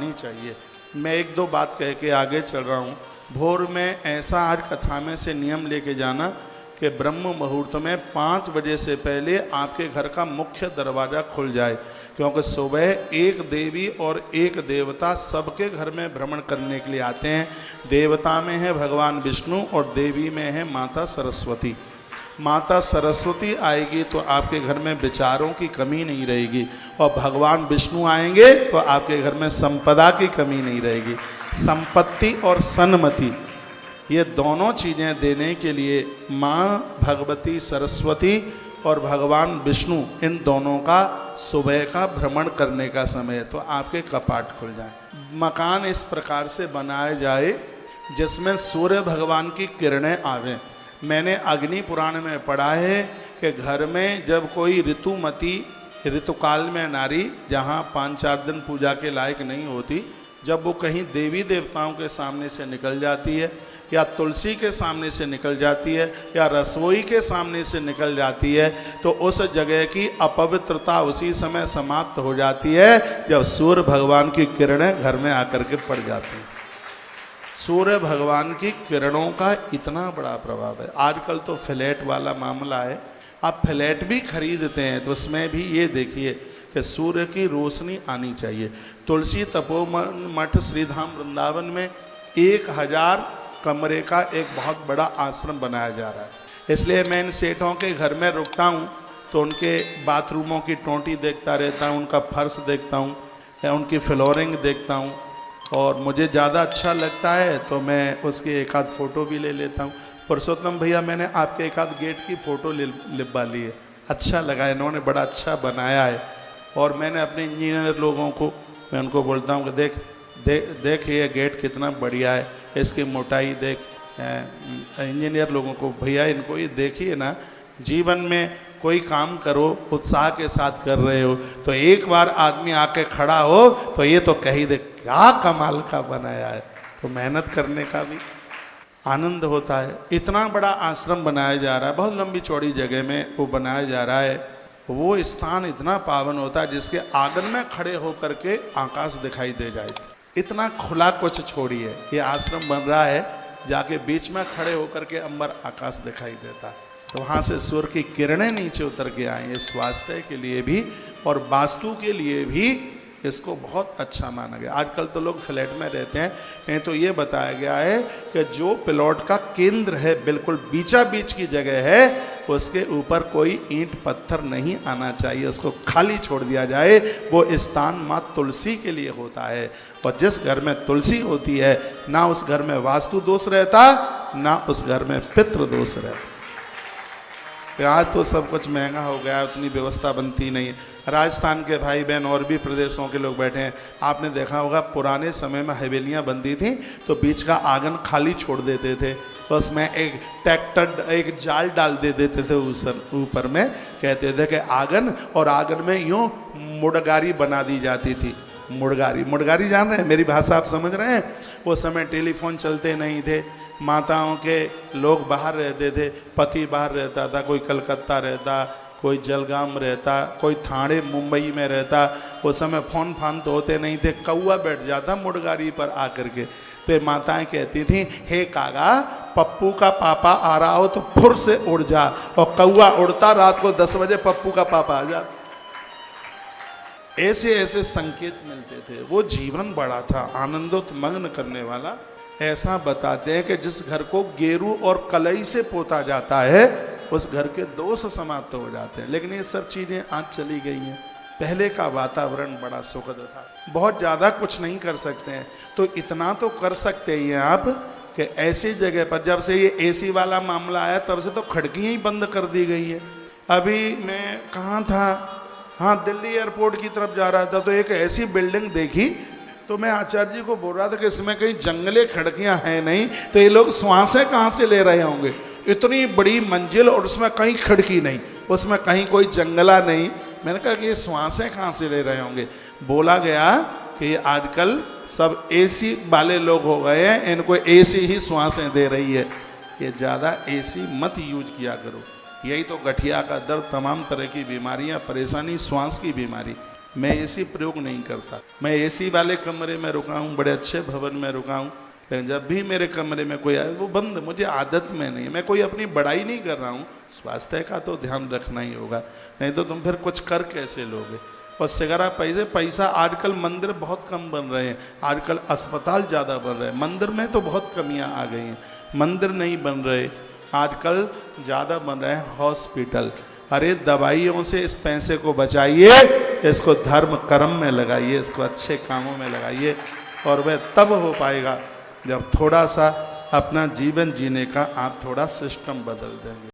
आनी चाहिए। मैं एक दो बात कह के आगे चल रहा हूँ। भोर में ऐसा आज कथा में से नियम लेके जाना कि ब्रह्म मुहूर्त में 5 बजे से पहले आपके घर का मुख्य दरवाज़ा खुल जाए, क्योंकि सुबह एक देवी और एक देवता सबके घर में भ्रमण करने के लिए आते हैं। देवता में है भगवान विष्णु और देवी में है माता सरस्वती। माता सरस्वती आएगी तो आपके घर में विचारों की कमी नहीं रहेगी, और भगवान विष्णु आएंगे तो आपके घर में संपदा की कमी नहीं रहेगी। संपत्ति और सन्मति ये दोनों चीज़ें देने के लिए माँ भगवती सरस्वती और भगवान विष्णु इन दोनों का सुबह का भ्रमण करने का समय है, तो आपके कपाट खुल जाए। मकान इस प्रकार से बनाया जाए जिसमें सूर्य भगवान की किरणें आवें। मैंने अग्नि पुराण में पढ़ा है कि घर में जब कोई ऋतुमती ऋतुकाल में नारी जहाँ 5-4 दिन पूजा के लायक नहीं होती, जब वो कहीं देवी देवताओं के सामने से निकल जाती है, या तुलसी के सामने से निकल जाती है, या रसोई के सामने से निकल जाती है, तो उस जगह की अपवित्रता उसी समय समाप्त हो जाती है जब सूर्य भगवान की किरणें घर में आकर के पड़ जाती हैं। सूर्य भगवान की किरणों का इतना बड़ा प्रभाव है। आजकल तो फ्लैट वाला मामला है, आप फ्लैट भी खरीदते हैं तो उसमें भी ये देखिए कि सूर्य की रोशनी आनी चाहिए। तुलसी तपोवन मठ श्रीधाम वृंदावन में 1000 कमरे का एक बहुत बड़ा आश्रम बनाया जा रहा है। इसलिए मैं इन सेठों के घर में रुकता हूँ तो उनके बाथरूमों की टोंटी देखता रहता हूँ, उनका फर्श देखता हूँ, उनकी फ्लोरिंग देखता हूँ, और मुझे ज़्यादा अच्छा लगता है तो मैं उसकी एक आध फ़ोटो भी ले लेता हूँ। पुरुषोत्तम भैया, मैंने आपके एक आध गेट की फ़ोटो लिखवा ली है, अच्छा लगा, इन्होंने बड़ा अच्छा बनाया है। और मैंने अपने इंजीनियर लोगों को मैं उनको बोलता हूँ कि देख ये गेट कितना बढ़िया है, इसकी मोटाई देख। इंजीनियर लोगों को, भैया इनको ये देखिए ना, जीवन में कोई काम करो उत्साह के साथ कर रहे हो तो एक बार आदमी आके खड़ा हो तो ये तो कही दे क्या कमाल का बनाया है, तो मेहनत करने का भी आनंद होता है। इतना बड़ा आश्रम बनाया जा रहा है, बहुत लंबी चौड़ी जगह में वो बनाया जा रहा है। वो स्थान इतना पावन होता है जिसके आंगन में खड़े होकर के आकाश दिखाई दे जाए। इतना खुला कुछ छोड़िए, ये आश्रम बन रहा है, जाके बीच में खड़े होकर के अंबर आकाश दिखाई देता है, तो वहाँ से सूर्य की किरणें नीचे उतर के आए। इस स्वास्थ्य के लिए भी और वास्तु के लिए भी इसको बहुत अच्छा माना गया। आजकल तो लोग फ्लैट में रहते हैं, नहीं तो ये बताया गया है कि जो प्लॉट का केंद्र है, बिल्कुल बीचा बीच की जगह है, उसके ऊपर कोई ईंट पत्थर नहीं आना चाहिए, उसको खाली छोड़ दिया जाए। वो स्थान माँ तुलसी के लिए होता है, और जिस घर में तुलसी होती है ना उस घर में वास्तु दोष रहता, ना उस घर में पितृ दोष रहता। आज तो सब कुछ महंगा हो गया, उतनी व्यवस्था बनती नहीं है। राजस्थान के भाई बहन और भी प्रदेशों के लोग बैठे हैं, आपने देखा होगा पुराने समय में हवेलियां बनती थी तो बीच का आंगन खाली छोड़ देते थे, तो उसमें एक ट्रैक्टर एक जाल डाल दे देते थे उस ऊपर में, कहते थे कि आंगन, और आंगन में यूँ मुड़गारी बना दी जाती थी। मुड़गारी जान रहे हैं, मेरी भाषा आप समझ रहे हैं। वो समय टेलीफोन चलते नहीं थे, माताओं के लोग बाहर रहते थे, पति बाहर रहता था, कोई कलकत्ता रहता, कोई जलगाम रहता, कोई थाने मुंबई में रहता। उस समय फोन फान तो होते नहीं थे, कौआ बैठ जाता मुड़गारी पर आकर के, तो माताएं कहती थी, हे कागा पप्पू का पापा आ रहा हो तो फुर से उड़ जा, और कौआ उड़ता, रात को 10 बजे पप्पू का पापा आ जा। ऐसे ऐसे संकेत मिलते थे। वो जीवन बड़ा था, आनंदोत्मग्न करने वाला। ऐसा बताते हैं कि जिस घर को गेरू और कलई से पोता जाता है उस घर के दोष समाप्त हो जाते हैं। लेकिन ये सब चीज़ें आज चली गई हैं। पहले का वातावरण बड़ा सुखद था। बहुत ज़्यादा कुछ नहीं कर सकते हैं, तो इतना तो कर सकते ही हैं आप कि ऐसी जगह पर, जब से ये एसी वाला मामला आया तब से तो खिड़कियाँ ही बंद कर दी गई है। अभी मैं कहाँ था, हाँ दिल्ली एयरपोर्ट की तरफ जा रहा था, तो एक ऐसी बिल्डिंग देखी, तो मैं आचार्य जी को बोल रहा था कि इसमें कहीं जंगले खिड़कियां हैं नहीं, तो ये लोग श्वासें कहाँ से ले रहे होंगे। इतनी बड़ी मंजिल और उसमें कहीं खिड़की नहीं, उसमें कहीं कोई जंगला नहीं। मैंने कहा कि ये श्वासें कहाँ से ले रहे होंगे। बोला गया कि ये आजकल सब एसी वाले लोग हो गए हैं, इनको एसी ही श्वासें दे रही है। ये ज़्यादा एसी मत यूज किया करो। यही तो गठिया का दर्द, तमाम तरह की बीमारियां, परेशानी, श्वास की बीमारी। मैं एसी प्रयोग नहीं करता। मैं एसी वाले कमरे में रुका हूँ, बड़े अच्छे भवन में रुका हूँ, लेकिन जब भी मेरे कमरे में कोई आए वो बंद, मुझे आदत में नहीं है। मैं कोई अपनी बड़ाई नहीं कर रहा हूँ, स्वास्थ्य का तो ध्यान रखना ही होगा, नहीं तो तुम फिर कुछ कर कैसे लोगे। और सिगरा पैसा आजकल मंदिर बहुत कम बन रहे हैं, आजकल अस्पताल ज़्यादा बन रहे हैं, मंदिर में तो बहुत कमियां आ गई हैं। मंदिर नहीं बन रहे, आजकल ज़्यादा बन रहे हैं हॉस्पिटल। अरे दवाइयों से इस पैसे को बचाइए, इसको धर्म कर्म में लगाइए, इसको अच्छे कामों में लगाइए, और वह तब हो पाएगा जब थोड़ा सा अपना जीवन जीने का आप थोड़ा सिस्टम बदल देंगे।